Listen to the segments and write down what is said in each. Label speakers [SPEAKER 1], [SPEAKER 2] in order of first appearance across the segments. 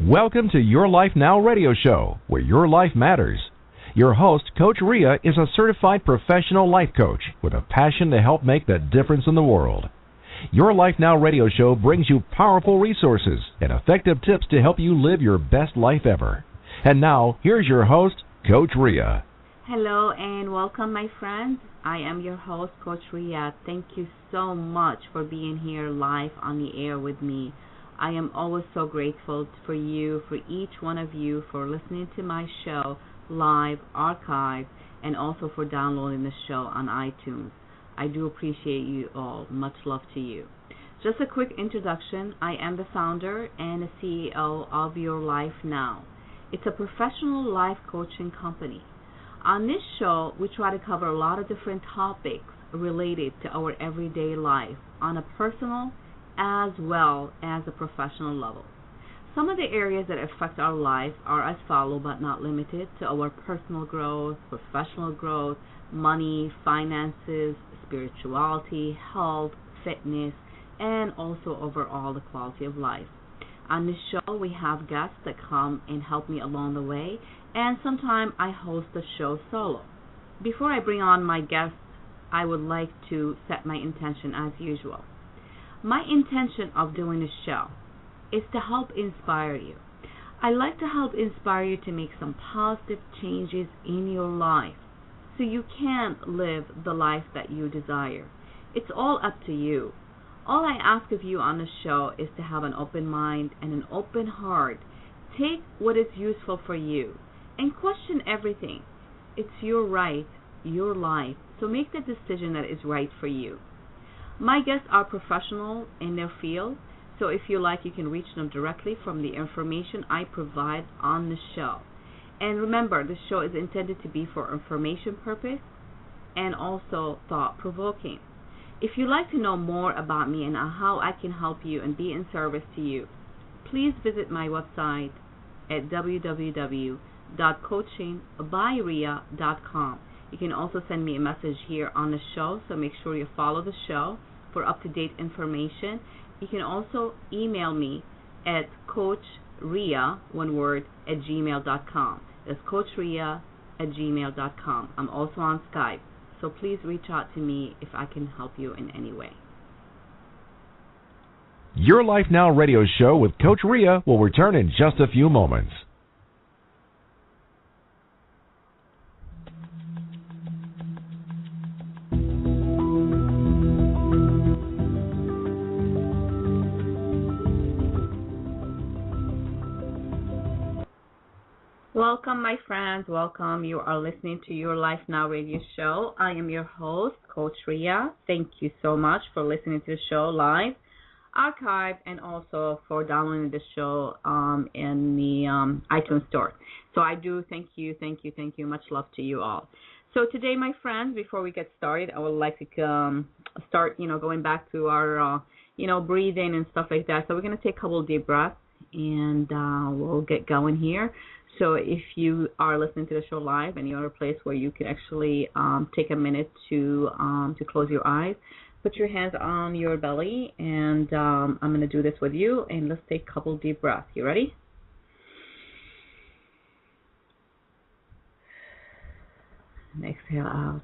[SPEAKER 1] Welcome to Your Life Now radio show, where your life matters. Your host, CoachRea, is a certified professional life coach with a passion to help make the difference in the world. Your Life Now radio show brings you powerful resources and effective tips to help you live your best life ever. And now, here's your host, CoachRea.
[SPEAKER 2] Hello and welcome, my friends. I am your host, CoachRea. Thank you so much for being here live on the air with me. I am always so grateful for you, for each one of you, for listening to my show live, archived, and also for downloading the show on iTunes. I do appreciate you all. Much love to you. Just a quick introduction. I am the founder and the CEO of Your Life Now. It's a professional life coaching company. On this show, we try to cover a lot of different topics related to our everyday life on a personal as well as a professional level. Some of the areas that affect our life are as follows, but not limited to our personal growth, professional growth, money, finances, spirituality, health, fitness, and also overall the quality of life. On this show, we have guests that come and help me along the way, and sometimes I host the show solo. Before I bring on my guests, I would like to set my intention as usual. My intention of doing this show is to help inspire you. I like to help inspire you to make some positive changes in your life so you can live the life that you desire. It's all up to you. All I ask of you on the show is to have an open mind and an open heart. Take what is useful for you and question everything. It's your right, your life, so make the decision that is right for you. My guests are professional in their field, so if you like, you can reach them directly from the information I provide on the show. And remember, the show is intended to be for information purpose and also thought-provoking. If you'd like to know more about me and how I can help you and be in service to you, please visit my website at www.coachingbyrea.com. You can also send me a message here on the show, so make sure you follow the show for up-to-date information. You can also email me at CoachRea, one word, at gmail.com. That's CoachRea@gmail.com. I'm also on Skype, so please reach out to me if I can help you in any way.
[SPEAKER 1] Your Life Now radio show with CoachRea will return in just a few moments.
[SPEAKER 2] Welcome, my friends. Welcome. You are listening to Your Life Now radio show. I am your host, CoachRea. Thank you so much for listening to the show live, archived, and also for downloading the show in the iTunes store. So I do thank you. Much love to you all. So today, my friends, before we get started, I would like to start, going back to our, breathing and stuff like that. So we're going to take a couple of deep breaths, and we'll get going here. So if you are listening to the show live and you're in a place where you can actually take a minute to close your eyes, put your hands on your belly, and I'm going to do this with you, and let's take a couple deep breaths. You ready? And exhale out.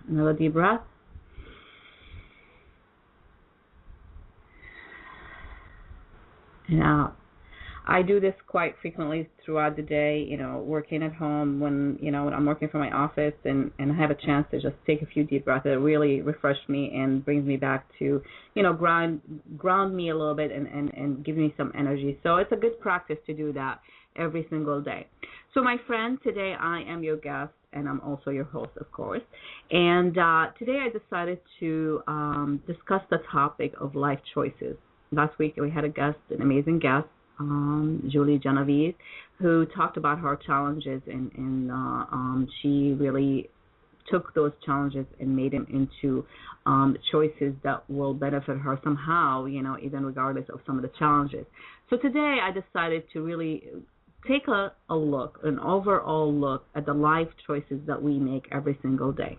[SPEAKER 2] Another deep breath. And out. I do this quite frequently throughout the day, working at home when I'm working from my office and I have a chance to just take a few deep breaths. It really refreshes me and brings me back to, ground me a little bit and give me some energy. So it's a good practice to do that every single day. So my friend, today I am your guest and I'm also your host, of course. And today I decided to discuss the topic of life choices. Last week we had an amazing guest, Julie Genevieve, who talked about her challenges, and she really took those challenges and made them into choices that will benefit her somehow, even regardless of some of the challenges. So today I decided to really take an overall look at the life choices that we make every single day.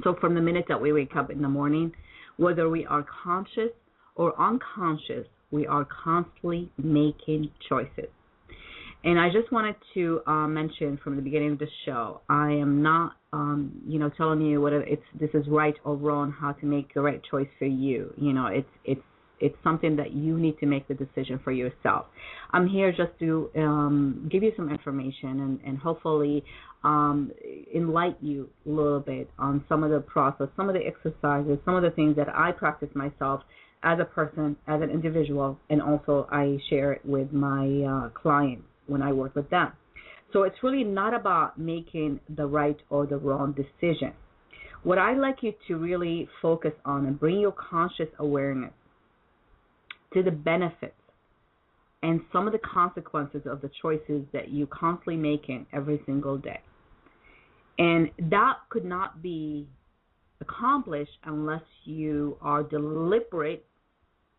[SPEAKER 2] So from the minute that we wake up in the morning, whether we are conscious or unconscious, We are constantly making choices. And I just wanted to mention from the beginning of the show, I am not, telling you whether this is right or wrong, how to make the right choice for you. It's something that you need to make the decision for yourself. I'm here just to give you some information and hopefully enlighten you a little bit on some of the process, some of the exercises, some of the things that I practice myself as a person, as an individual, and also I share it with my clients when I work with them. So it's really not about making the right or the wrong decision. What I'd like you to really focus on and bring your conscious awareness to the benefits and some of the consequences of the choices that you constantly making every single day. And that could not be accomplished unless you are deliberate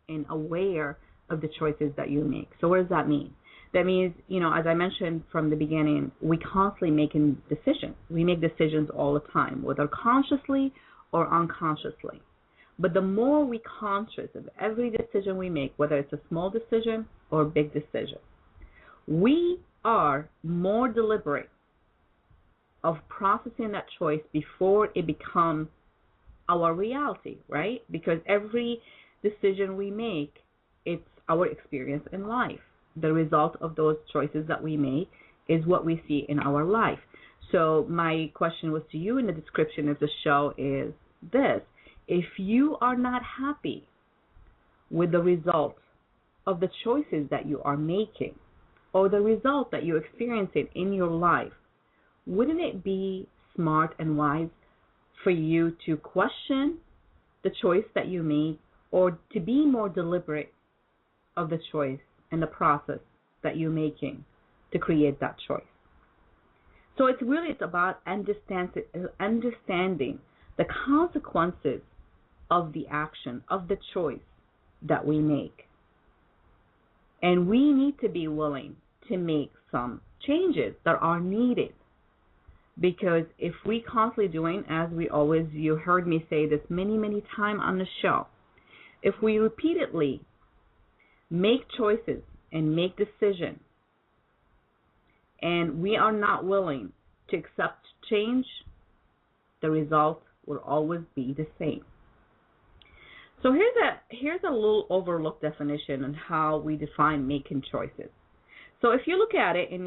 [SPEAKER 2] and aware of the choices that you make. So what does that mean? That means, as I mentioned from the beginning, we constantly making decisions. We make decisions all the time, whether consciously or unconsciously. But the more we conscious of every decision we make, whether it's a small decision or a big decision, we are more deliberate of processing that choice before it becomes our reality, right? Because every decision we make, it's our experience in life. The result of those choices that we make is what we see in our life. So my question was to you in the description of the show is this: if you are not happy with the result of the choices that you are making or the result that you're experiencing in your life, wouldn't it be smart and wise for you to question the choice that you made or to be more deliberate of the choice and the process that you're making to create that choice? So it's about understanding the consequences of the action, of the choice that we make. And we need to be willing to make some changes that are needed. Because if we constantly doing, as you heard me say this many, many times on the show, if we repeatedly make choices and make decisions, and we are not willing to accept change, the result will always be the same. So here's a little overlooked definition on how we define making choices. So if you look at it, and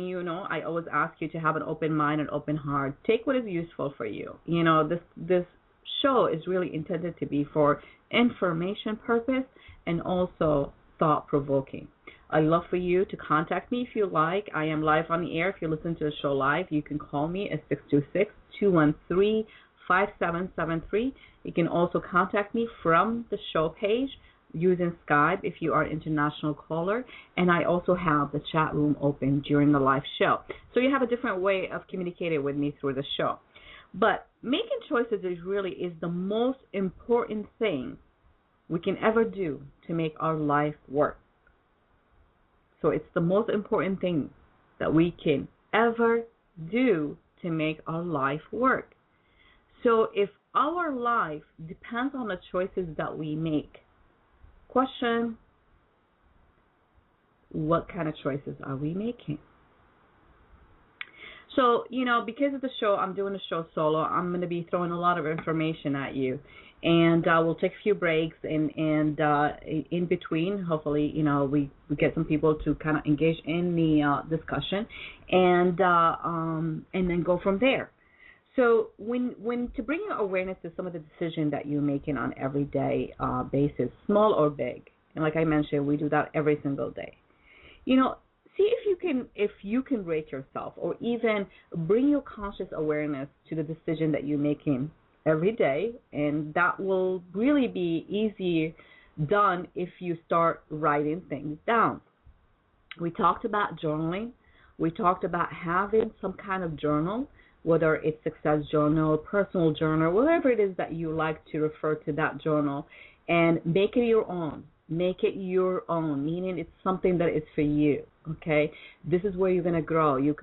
[SPEAKER 2] I always ask you to have an open mind and open heart. Take what is useful for you. This show is really intended to be for information purpose and also thought-provoking. I'd love for you to contact me if you like. I am live on the air. If you listen to the show live, you can call me at 626-213-5773. You can also contact me from the show page using Skype if you are an international caller. And I also have the chat room open during the live show. So you have a different way of communicating with me through the show. But making choices is the most important thing we can ever do to make our life work. So it's the most important thing that we can ever do to make our life work. So if our life depends on the choices that we make, question, what kind of choices are we making? So, because of the show, I'm doing the show solo. I'm going to be throwing a lot of information at you. And we'll take a few breaks and in between, hopefully, we get some people to kind of engage in the discussion and then go from there. So when to bring your awareness to some of the decisions that you're making on everyday basis, small or big, and like I mentioned, we do that every single day. See if you can rate yourself or even bring your conscious awareness to the decision that you're making every day, and that will really be easy done if you start writing things down. We talked about journaling. We talked about having some kind of journal, whether it's success journal, personal journal, whatever it is that you like to refer to that journal, and make it your own. Make it your own, meaning it's something that is for you, okay? This is where you're going to grow. You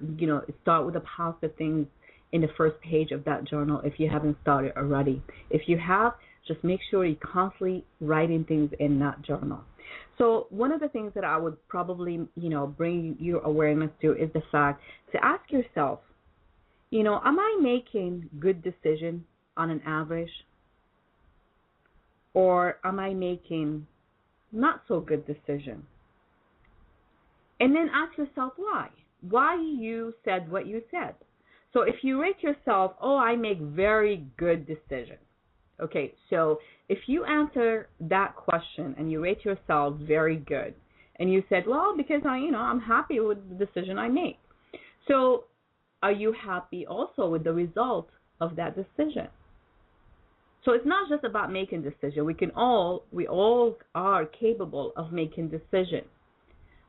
[SPEAKER 2] start with the positive things in the first page of that journal if you haven't started already. If you have, just make sure you're constantly writing things in that journal. So one of the things that I would probably, bring your awareness to is the fact to ask yourself, am I making good decisions on an average, or am I making not so good decisions? And then ask yourself why. Why you said what you said. So if you rate yourself, I make very good decisions. Okay, so if you answer that question and you rate yourself very good, and you said, well, because I'm happy with the decision I make. So are you happy also with the result of that decision? So it's not just about making decisions. We all are capable of making decisions.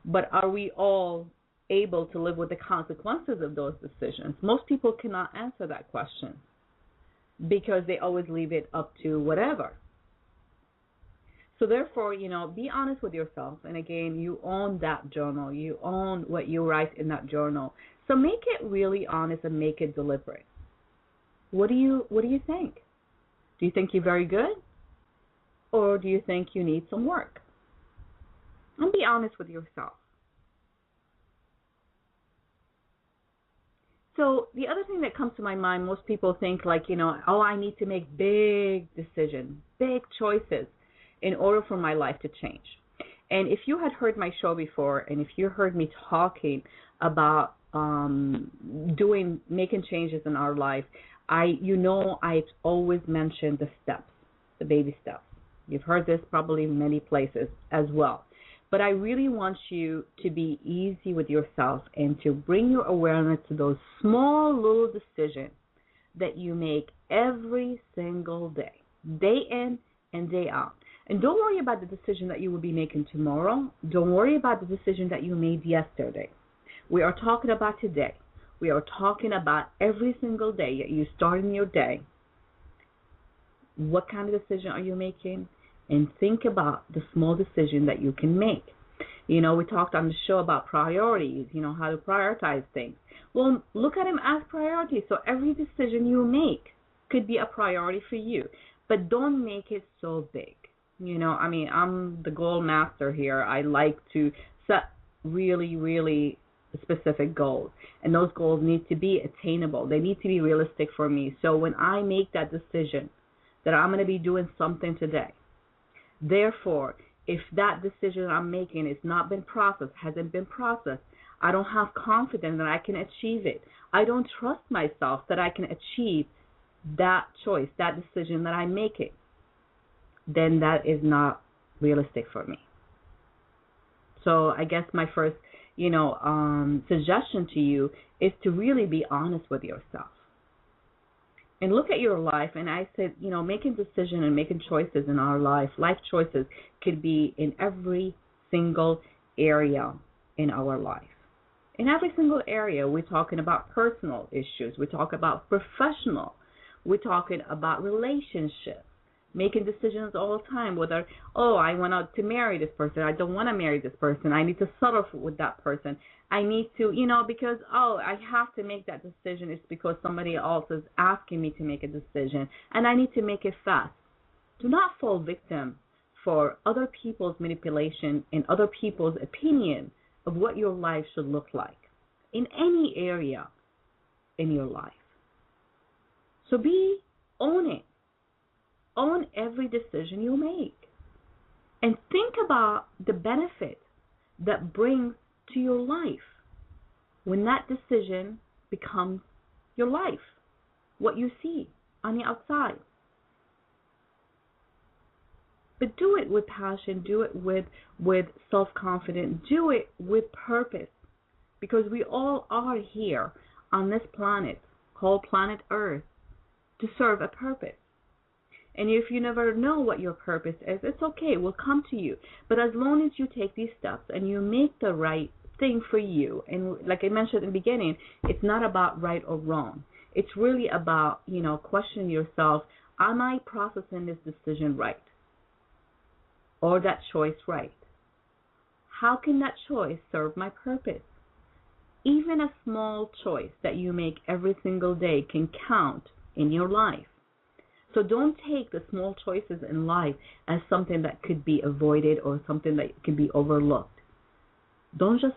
[SPEAKER 2] But are we all able to live with the consequences of those decisions? Most people cannot answer that question because they always leave it up to whatever. So therefore, be honest with yourself. And again, you own that journal. You own what you write in that journal. So make it really honest and make it deliberate. What do you think? Do you think you're very good? Or do you think you need some work? And be honest with yourself. So the other thing that comes to my mind, most people think I need to make big decisions, big choices in order for my life to change. And if you had heard my show before, and if you heard me talking about making changes in our life, I've always mentioned the steps, the baby steps. You've heard this probably in many places as well. But I really want you to be easy with yourself and to bring your awareness to those small little decisions that you make every single day in and day out. And don't worry about the decision that you will be making tomorrow. Don't worry about the decision that you made yesterday. We are talking about today. We are talking about every single day that you start in your day. What kind of decision are you making? And think about the small decision that you can make. We talked on the show about priorities, how to prioritize things. Well, look at them as priorities. So every decision you make could be a priority for you. But don't make it so big. I'm the goal master here. I like to set really, really specific goals. And those goals need to be attainable. They need to be realistic for me. So when I make that decision that I'm going to be doing something today, therefore, if that decision I'm making has not been processed, hasn't been processed, I don't have confidence that I can achieve it. I don't trust myself that I can achieve that choice, that decision that I'm making. Then that is not realistic for me. So I guess my first, suggestion to you is to really be honest with yourself. And look at your life, and I said, making decisions and making choices in our life choices could be in every single area in our life. In every single area, we're talking about personal issues. We talk about professional. We're talking about relationships. Making decisions all the time, whether, I want to marry this person, I don't want to marry this person, I need to settle with that person, I need to, because, I have to make that decision, it's because somebody else is asking me to make a decision, and I need to make it fast. Do not fall victim for other people's manipulation and other people's opinion of what your life should look like in any area in your life. So own it. Own every decision you make. And think about the benefit that brings to your life when that decision becomes your life, what you see on the outside. But do it with passion, do it with self-confidence, do it with purpose, because we all are here on this planet called planet Earth to serve a purpose. And if you never know what your purpose is, it's okay. It will come to you. But as long as you take these steps and you make the right thing for you, and like I mentioned in the beginning, it's not about right or wrong. It's really about, questioning yourself, am I processing this decision right? Or that choice right? How can that choice serve my purpose? Even a small choice that you make every single day can count in your life. So don't take the small choices in life as something that could be avoided or something that could be overlooked. Don't just